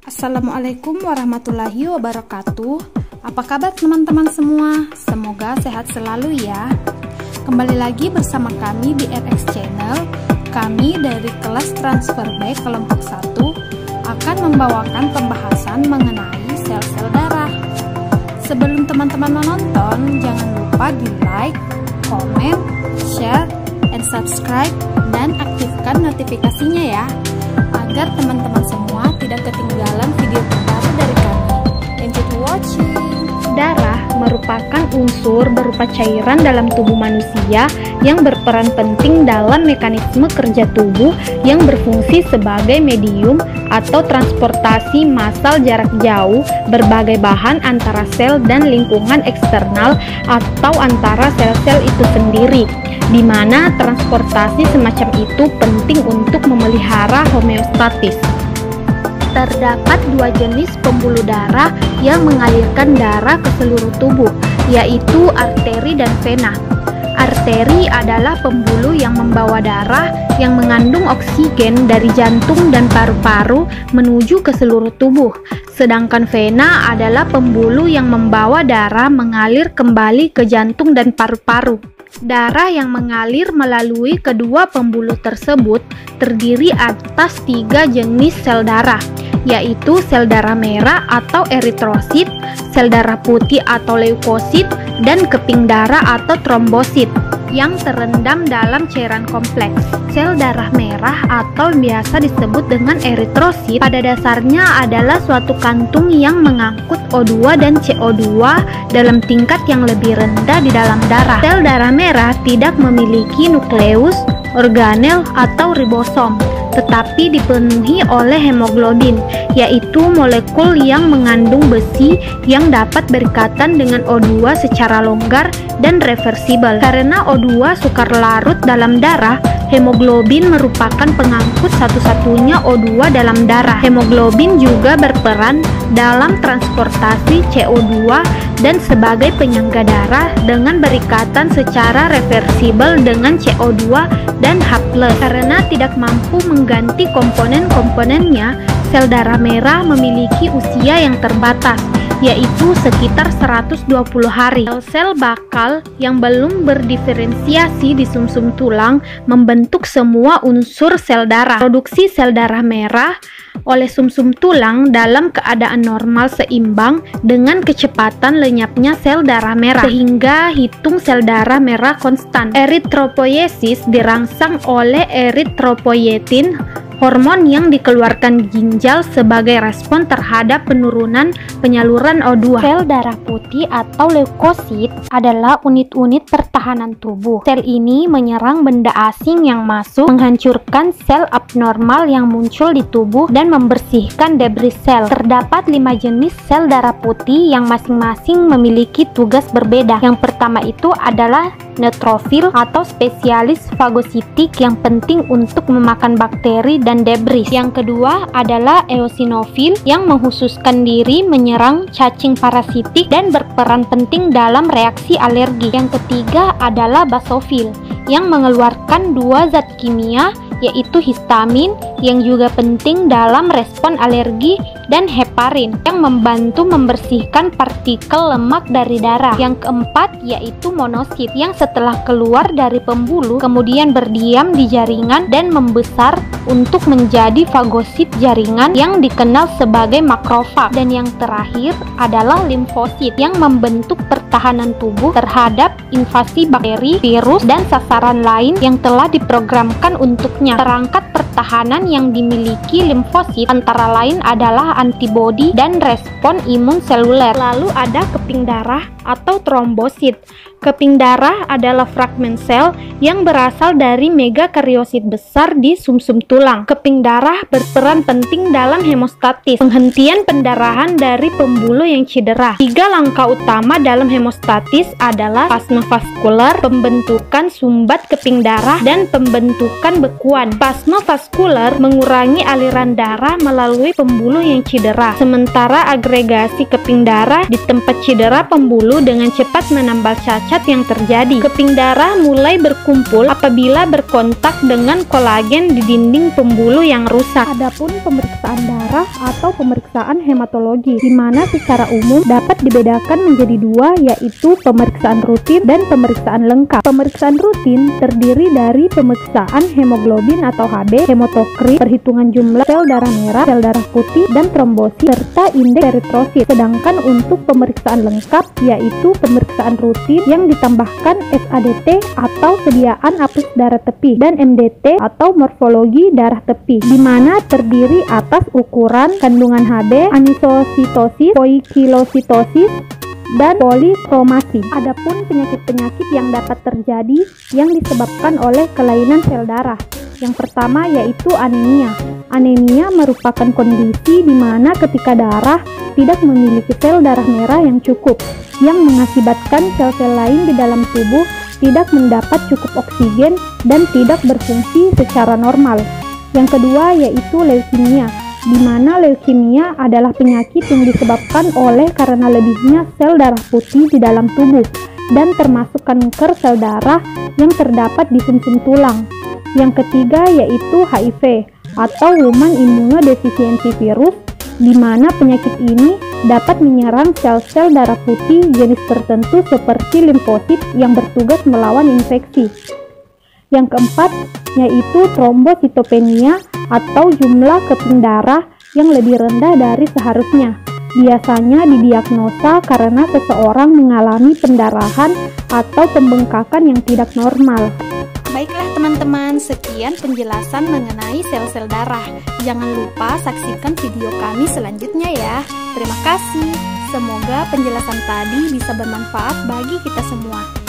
Assalamualaikum warahmatullahi wabarakatuh. Apa kabar teman-teman semua? Semoga sehat selalu ya. Kembali lagi bersama kami di RX Channel. Kami dari kelas Transfer B kelompok 1 akan membawakan pembahasan mengenai sel-sel darah. Sebelum teman-teman menonton, jangan lupa di like, komen, share, and subscribe, dan aktifkan notifikasinya ya, agar teman-teman semua tidak ketinggalan video terbaru dari kami. Thank you for watching. Darah merupakan unsur berupa cairan dalam tubuh manusia yang berperan penting dalam mekanisme kerja tubuh yang berfungsi sebagai medium atau transportasi massal jarak jauh berbagai bahan antara sel dan lingkungan eksternal atau antara sel-sel itu sendiri, di mana transportasi semacam itu penting untuk memelihara homeostatis. Terdapat dua jenis pembuluh darah yang mengalirkan darah ke seluruh tubuh, yaitu arteri dan vena. Arteri adalah pembuluh yang membawa darah yang mengandung oksigen dari jantung dan paru-paru menuju ke seluruh tubuh, sedangkan vena adalah pembuluh yang membawa darah mengalir kembali ke jantung dan paru-paru. Darah yang mengalir melalui kedua pembuluh tersebut terdiri atas tiga jenis sel darah, yaitu sel darah merah atau eritrosit, sel darah putih atau leukosit, dan keping darah atau trombosit yang terendam dalam cairan kompleks. Sel darah merah atau biasa disebut dengan eritrosit pada dasarnya adalah suatu kantung yang mengangkut O2 dan CO2 dalam tingkat yang lebih rendah di dalam darah. Sel darah merah tidak memiliki nukleus, organel, atau ribosom, tetapi dipenuhi oleh hemoglobin, yaitu molekul yang mengandung besi yang dapat berikatan dengan O2 secara longgar dan reversibel. Karena O2 sukar larut dalam darah, hemoglobin merupakan pengangkut satu-satunya O2 dalam darah. Hemoglobin juga berperan dalam transportasi CO2 dan sebagai penyangga darah dengan berikatan secara reversibel dengan CO2 dan H+. Karena tidak mampu mengganti komponen-komponennya, sel darah merah memiliki usia yang terbatas, yaitu sekitar 120 hari. Sel-sel bakal yang belum berdiferensiasi di sumsum tulang membentuk semua unsur sel darah. Produksi sel darah merah oleh sumsum tulang dalam keadaan normal seimbang dengan kecepatan lenyapnya sel darah merah, sehingga hitung sel darah merah konstan. Eritropoiesis dirangsang oleh eritropoietin, hormon yang dikeluarkan ginjal sebagai respon terhadap penurunan penyaluran O2. Sel darah putih atau leukosit adalah unit-unit pertahanan tubuh. Sel ini menyerang benda asing yang masuk, menghancurkan sel abnormal yang muncul di tubuh, dan membersihkan debris sel. Terdapat 5 jenis sel darah putih yang masing-masing memiliki tugas berbeda. Yang pertama itu adalah neutrofil atau spesialis fagositik yang penting untuk memakan bakteri dan debris. Yang kedua adalah eosinofil yang menghususkan diri menyerang cacing parasitik dan berperan penting dalam reaksi alergi. Yang ketiga adalah basofil yang mengeluarkan dua zat kimia, yaitu histamin yang juga penting dalam respon alergi, dan heparin yang membantu membersihkan partikel lemak dari darah. Yang keempat yaitu monosit yang setelah keluar dari pembuluh kemudian berdiam di jaringan dan membesar untuk menjadi fagosit jaringan yang dikenal sebagai makrofag. Dan yang terakhir adalah limfosit yang membentuk pertahanan tubuh terhadap invasi bakteri, virus, dan sasaran lain yang telah diprogramkan untuknya. Perangkat pertahanan yang dimiliki limfosit antara lain adalah antibodi dan respon imun seluler. Lalu ada keping darah atau trombosit. Keping darah adalah fragmen sel yang berasal dari megakariosit besar di sumsum tulang. Keping darah berperan penting dalam hemostatis, penghentian pendarahan dari pembuluh yang cedera. 3 langkah utama dalam hemostatis adalah spasme vaskular, pembentukan sumbat keping darah, dan pembentukan bekuan. Spasme vaskular mengurangi aliran darah melalui pembuluh yang cedera, sementara agregasi keping darah di tempat cedera pembuluh pembuluh dengan cepat menambal cacat yang terjadi. Keping darah mulai berkumpul apabila berkontak dengan kolagen di dinding pembuluh yang rusak. Adapun pemeriksaan darah atau pemeriksaan hematologi, di mana secara umum dapat dibedakan menjadi dua, yaitu pemeriksaan rutin dan pemeriksaan lengkap. Pemeriksaan rutin terdiri dari pemeriksaan hemoglobin atau HB, hematokrit, perhitungan jumlah sel darah merah, sel darah putih, dan trombosit, serta indeks eritrosit. Sedangkan untuk pemeriksaan lengkap, yaitu pemeriksaan rutin yang ditambahkan SADT atau sediaan apus darah tepi, dan MDT atau morfologi darah tepi, di mana terdiri atas ukuran kandungan HB, anisositosis, poikilositosis, dan polikromasi. Adapun penyakit-penyakit yang dapat terjadi yang disebabkan oleh kelainan sel darah. Yang pertama yaitu anemia. Anemia merupakan kondisi di mana ketika darah tidak memiliki sel darah merah yang cukup, yang mengakibatkan sel-sel lain di dalam tubuh tidak mendapat cukup oksigen dan tidak berfungsi secara normal. Yang kedua yaitu leukemia, di mana leukemia adalah penyakit yang disebabkan oleh karena lebihnya sel darah putih di dalam tubuh dan termasuk kanker sel darah yang terdapat di sumsum tulang. Yang ketiga yaitu HIV atau Human Immunodeficiency Virus, di mana penyakit ini dapat menyerang sel-sel darah putih jenis tertentu seperti limfosit yang bertugas melawan infeksi. Yang keempat yaitu trombositopenia atau jumlah keping darah yang lebih rendah dari seharusnya. Biasanya didiagnosa karena seseorang mengalami pendarahan atau pembengkakan yang tidak normal. Baiklah teman-teman, sekian penjelasan mengenai sel-sel darah. Jangan lupa saksikan video kami selanjutnya ya. Terima kasih. Semoga penjelasan tadi bisa bermanfaat bagi kita semua.